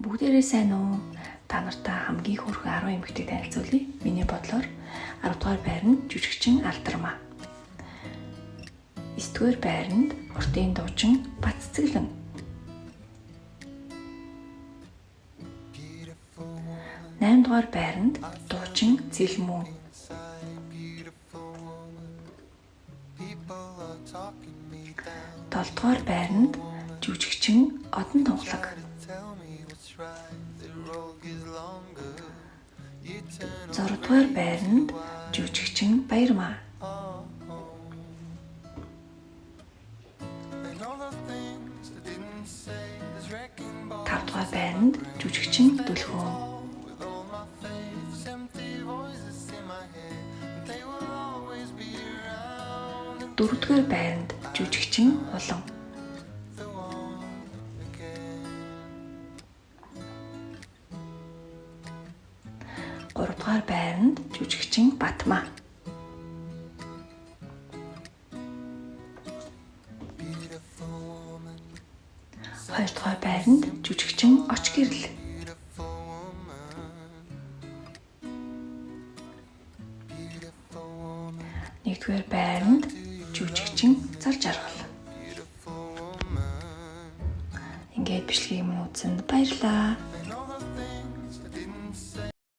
Бүгдээрээ сайн уу? Та нартай хамгийн хүрхэн 10 эмэгтэйг танилцуулъя. Миний бодлоор 10 дугаар байранд жүжигчин Алдармаа. 9 дугаар байранд уртын дуучин Баццэглэн. 8 дугаар байранд дуучин Зэлмүү. 7 дугаар байранд жүжигчин Одон Тунгалаг. 6 дугаар байранд жүжигчин Баярмаа. 5 дугаар байранд жүжигчин Дүлхүүн. 4 дугаар байранд жүжигчин Улан. 3 дугаар байранд жүжигчин Батмаа. 2 дугаар байранд жүжигчин Оч гэрэл. 1 дугаар байранд жүжигчин Зар жаргал. Ингээд бичлэгийг минь үзсэнд баярлалаа.